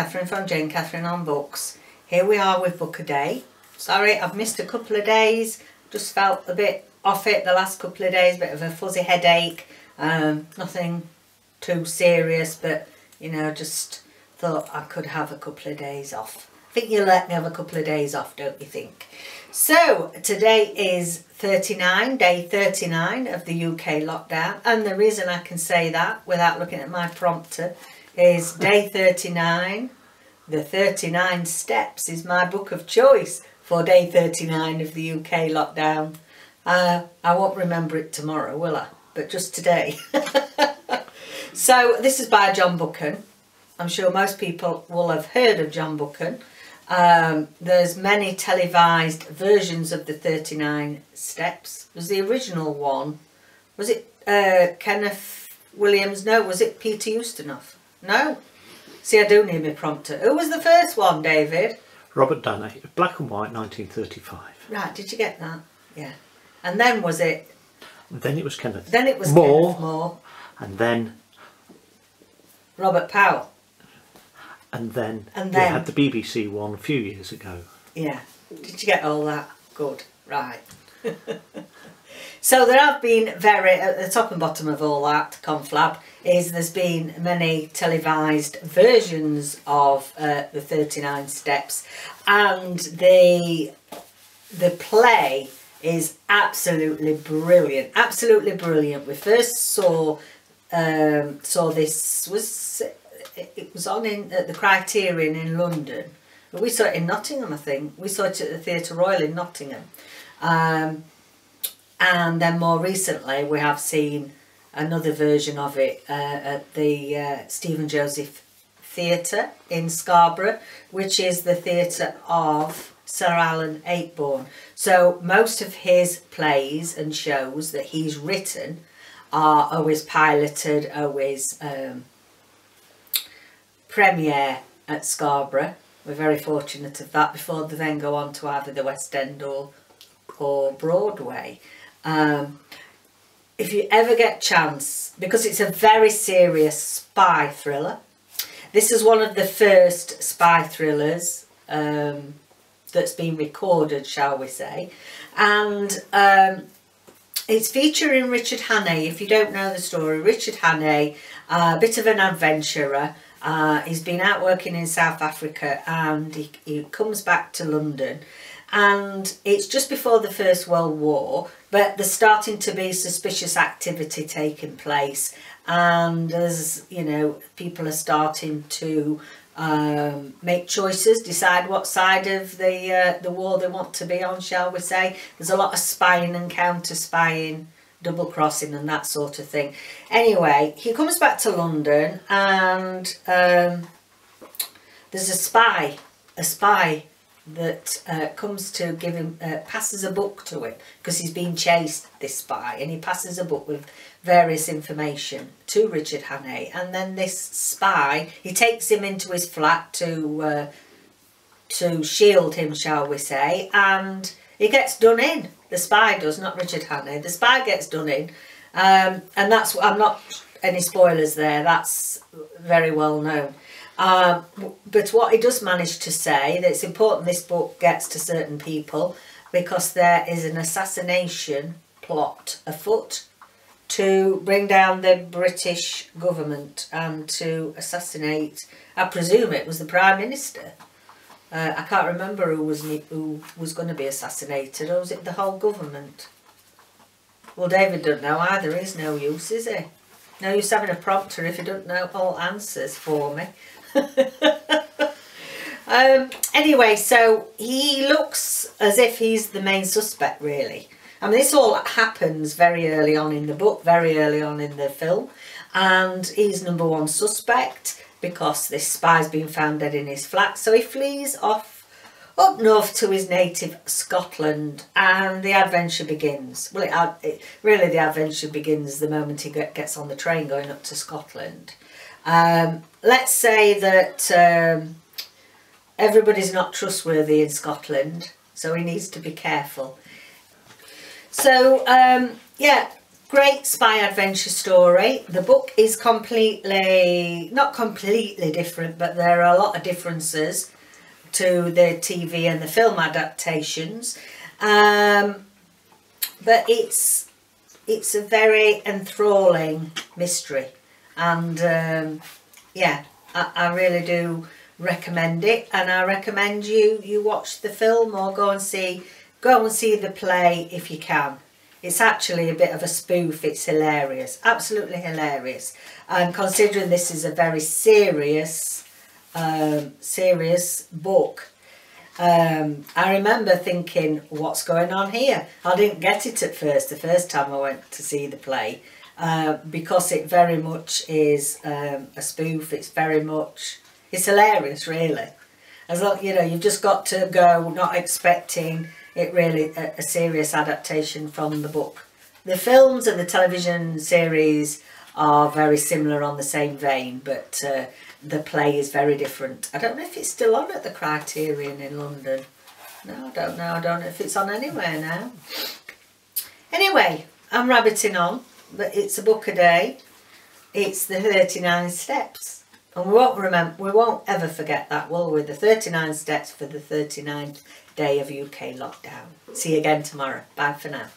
Catherine from Jayne, Catherine on Books. Here we are with Book a Day. Sorry, I've missed a couple of days. Just felt a bit off it the last couple of days, bit of a fuzzy headache. Nothing too serious, but you know, just thought I could have a couple of days off. I think you let me have a couple of days off, don't you think? So today is day 39 of the UK lockdown, and the reason I can say that without looking at my prompter is day 39. The 39 Steps is my book of choice for day 39 of the UK lockdown. I won't remember it tomorrow, will I? But just today. So this is by John Buchan. I'm sure most people will have heard of John Buchan. There's many televised versions of the 39 Steps. Was the original one, was it Kenneth Williams? No, was it Peter Ustinov? No. See, I do need my prompter. Who was the first one, David? Robert Dannay, black and white, 1935. Right, did you get that? Yeah. And then was it? Then it was Kenneth. Then it was Kenneth More. And then Robert Powell. And then we had the BBC one a few years ago. Yeah. Did you get all that? Good. Right. So there have been at the top and bottom of all that conflab is there's been many televised versions of the 39 Steps, and the play is absolutely brilliant. Absolutely brilliant. We first saw this it was on at the Criterion in London. But we saw it in Nottingham, I think. We saw it at the Theatre Royal in Nottingham. And then more recently we have seen another version of it at the Stephen Joseph Theatre in Scarborough, which is the theatre of Sir Alan Ayckbourn. So most of his plays and shows that he's written are always piloted, always premiere at Scarborough. We're very fortunate of that before they then go on to either the West End or Broadway. If you ever get chance, because it's a very serious spy thriller. This is one of the first spy thrillers that's been recorded, shall we say. And it's featuring Richard Hannay. If you don't know the story, Richard Hannay, a bit of an adventurer. He's been out working in South Africa, and he comes back to London, and it's just before the First World War, but there's starting to be suspicious activity taking place, and as you know, people are starting to make choices, decide what side of the war they want to be on, shall we say. There's a lot of spying and counter spying, double crossing and that sort of thing. Anyway, he comes back to London, and there's a spy that comes to give him, passes a book to him, because he's been chased, this spy, and he passes a book with various information to Richard Hannay. And then this spy, he takes him into his flat to shield him, shall we say, and he gets done in. The spy does, not Richard Hannay. The spy gets done in, and that's, I'm not any spoilers there, that's very well known. But what he does manage to say, that it's important this book gets to certain people, because there is an assassination plot afoot to bring down the British government and to assassinate, I presume it was the Prime Minister. I can't remember who was going to be assassinated, or was it the whole government? Well, David doesn't know either. He's no use, is he? No use having a prompter if you don't know all answers for me. Anyway, so he looks as if he's the main suspect, really. I mean, this all happens very early on in the book, very early on in the film, and he's number one suspect because this spy's been found dead in his flat. So he flees off up north to his native Scotland, and the adventure begins. Well, really the adventure begins the moment he gets on the train going up to Scotland. Let's say that everybody's not trustworthy in Scotland, so he needs to be careful. So yeah, Great spy adventure story. The book is not completely different, but there are a lot of differences to the TV and the film adaptations. But it's a very enthralling mystery, and yeah, I really do recommend it, and I recommend you watch the film or go and see the play if you can. It's actually a bit of a spoof. It's hilarious, absolutely hilarious. And considering this is a very serious book, I remember thinking, what's going on here? I didn't get it at first, the first time I went to see the play, because it very much is a spoof. It's hilarious, really. As long, you know, you've just got to go not expecting it really a serious adaptation from the book. The films and the television series are very similar on the same vein, but the play is very different. I don't know if it's still on at the Criterion in London. No, I don't know. I don't know if it's on anywhere now. Anyway, I'm rabbiting on, but it's a book a day. It's the 39 steps. And we won't ever forget that, will we? The 39 steps for the 39th day of UK lockdown. See you again tomorrow. Bye for now.